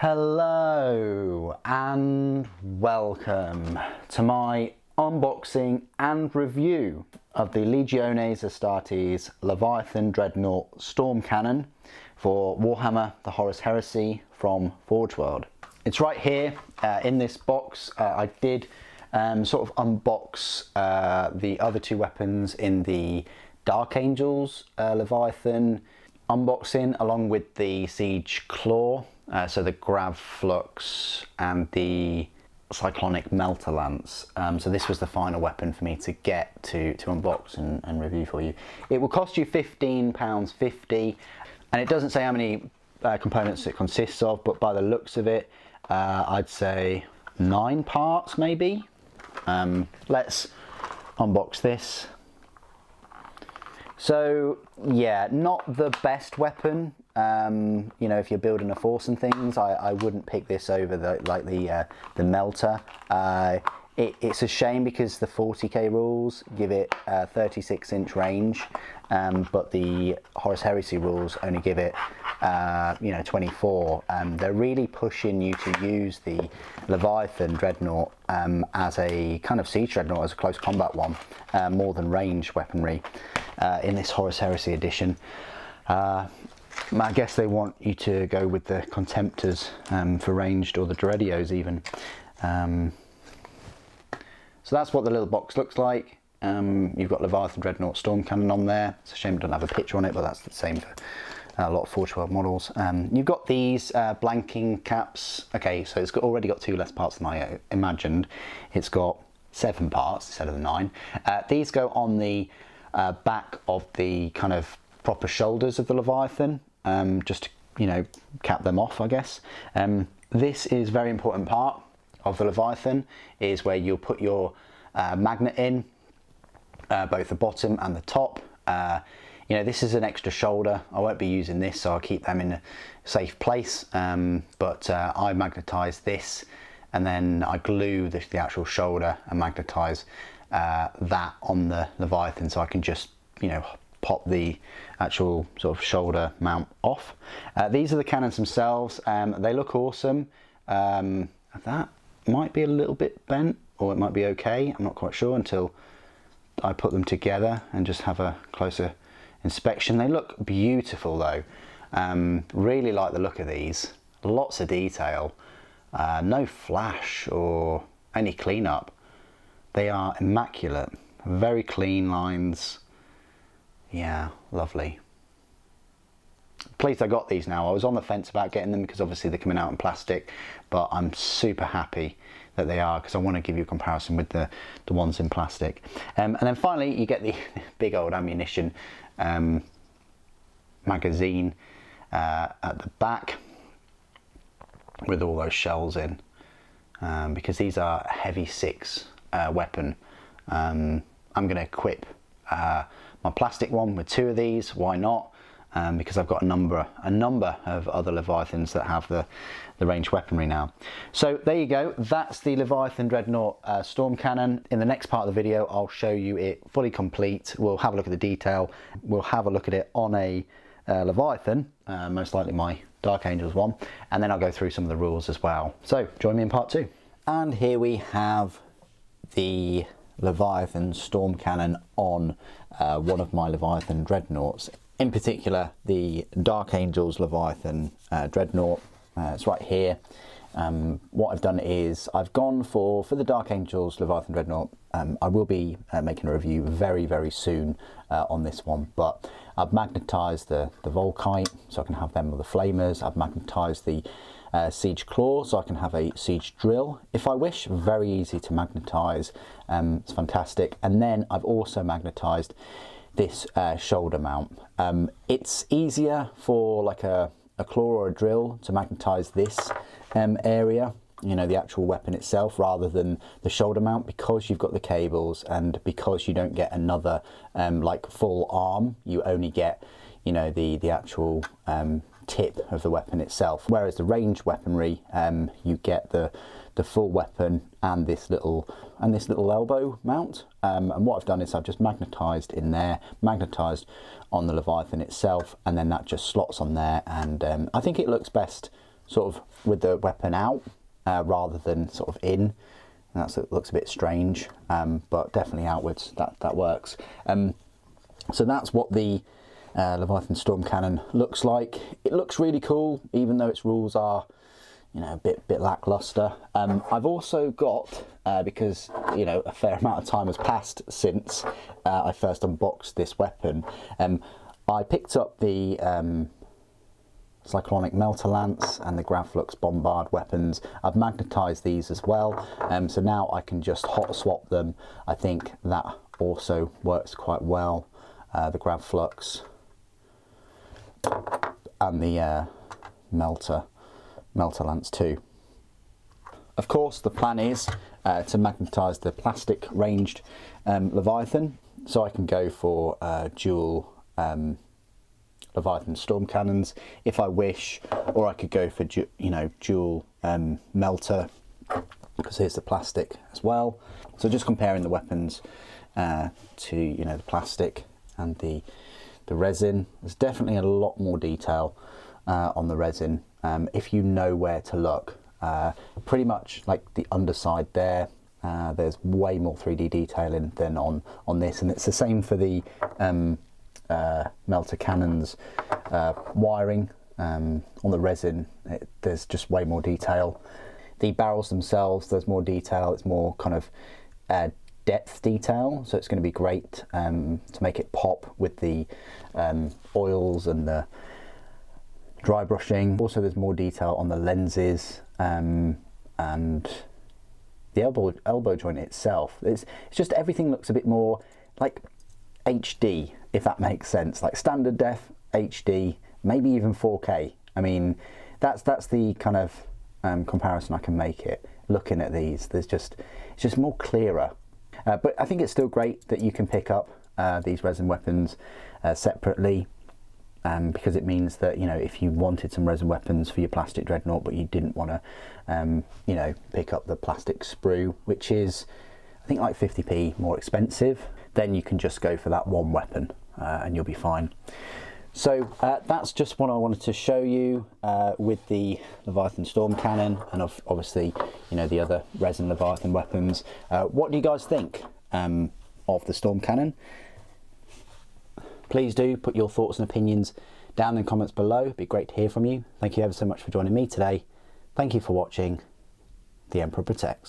Hello and welcome to my unboxing and review of the Legiones Astartes Leviathan Dreadnought Storm Cannon for Warhammer the Horus Heresy from Forge World. It's right here in this box. I did sort of unbox the other two weapons in the Dark Angels Leviathan unboxing, along with the Siege Claw, so the Grav Flux and the Cyclonic Melter Lance. So this was the final weapon for me to get to unbox and review for you. It will cost you £15.50, and it doesn't say how many components it consists of, but by the looks of it, I'd say 9 parts maybe. Let's unbox this. So yeah, not the best weapon. You know, if you're building a force and things, I wouldn't pick this over the melter. It's a shame because the 40k rules give it 36-inch range, but the Horus Heresy rules only give it 24. They're really pushing you to use the Leviathan Dreadnought as a kind of siege dreadnought, as a close combat one, more than range weaponry in this Horus Heresy edition. I guess they want you to go with the Contemptors for ranged, or the Dreadios even. So that's what the little box looks like. You've got Leviathan Dreadnought Storm Cannon on there. It's a shame it doesn't have a picture on it, but that's the same for a lot of Forge World models. You've got these blanking caps. Okay, so it's already got 2 less parts than I imagined. It's got 7 parts instead of the 9. These go on the back of the kind of proper shoulders of the Leviathan, just to, you know, cap them off, I guess. This is a very important part of the Leviathan, is where you'll put your magnet in, both the bottom and the top. You know, this is an extra shoulder. I won't be using this, so I'll keep them in a safe place, but I magnetise this, and then I glue the actual shoulder and magnetise that on the Leviathan, so I can just, you know, pop the actual sort of shoulder mount off. These are the cannons themselves. They look awesome. That might be a little bit bent, or it might be okay. I'm not quite sure until I put them together and just have a closer inspection. They look beautiful though. Really like the look of these. Lots of detail. No flash or any cleanup. They are immaculate. Very clean lines. Yeah, lovely. Pleased I got these now. I was on the fence about getting them because obviously they're coming out in plastic, but I'm super happy that they are, because I want to give you a comparison with the ones in plastic. And then finally you get the big old ammunition magazine at the back with all those shells in, because these are a heavy 6 weapon. I'm going to equip my plastic one with 2 of these. Why not? Because I've got a number of other Leviathans that have the ranged weaponry now. So there you go. That's the Leviathan Dreadnought Storm Cannon. In the next part of the video, I'll show you it fully complete. We'll have a look at the detail. We'll have a look at it on a Leviathan, most likely my Dark Angels one, and then I'll go through some of the rules as well. So join me in part 2. And here we have the Leviathan Storm Cannon on one of my Leviathan Dreadnoughts. In particular, the Dark Angels Leviathan Dreadnought. It's right here. What I've done is I've gone for the Dark Angels Leviathan Dreadnought. I will be making a review very, very soon on this one, but I've magnetised the Volkite, so I can have them with the flamers. I've magnetised the Siege Claw, so I can have a Siege Drill if I wish. Very easy to magnetise. It's fantastic. And then I've also magnetised this shoulder mount. It's easier for like a claw or a drill to magnetise this area, you know, the actual weapon itself, rather than the shoulder mount, because you've got the cables and because you don't get another like full arm. You only get, you know, the actual tip of the weapon itself, whereas the ranged weaponry, you get the full weapon and this little elbow mount. And what I've done is I've just magnetised in there, magnetised on the Leviathan itself, and then that just slots on there, and I think it looks best sort of with the weapon out rather than sort of in. And it looks a bit strange, but definitely outwards, that works. So that's what the Leviathan Storm Cannon looks like. It looks really cool, even though its rules are, you know, a bit lackluster. I've also got, because, you know, a fair amount of time has passed since I first unboxed this weapon, I picked up the Cyclonic Melter Lance and the Gravflux Bombard weapons. I've magnetised these as well, so now I can just hot swap them. I think that also works quite well, the Gravflux and the Melter Lance too. Of course, the plan is to magnetise the plastic ranged Leviathan, so I can go for dual Leviathan Storm Cannons if I wish, or I could go for dual melter, because here's the plastic as well. So just comparing the weapons to, you know, the plastic and the resin, there's definitely a lot more detail on the resin if you know where to look. Pretty much like the underside there, there's way more 3D detailing than on this, and it's the same for the melter cannons wiring. On the resin, there's just way more detail. The barrels themselves, there's more detail. It's more kind of depth detail, so it's going to be great to make it pop with the oils and the dry brushing. Also, there's more detail on the lenses and the elbow joint itself. It's just everything looks a bit more like HD, if that makes sense, like standard def, HD, maybe even 4K. I mean, that's the kind of comparison I can make it. Looking at these, it's just more clearer. But I think it's still great that you can pick up these resin weapons separately, because it means that, you know, if you wanted some resin weapons for your plastic Dreadnought, but you didn't want to, you know, pick up the plastic sprue, which is, I think, like 50p more expensive, then you can just go for that one weapon and you'll be fine. So that's just what I wanted to show you with the Leviathan Storm Cannon, and obviously, you know, the other resin Leviathan weapons. What do you guys think of the Storm Cannon? Please do put your thoughts and opinions down in the comments below. It'd be great to hear from you. Thank you ever so much for joining me today. Thank you for watching. The Emperor Protects.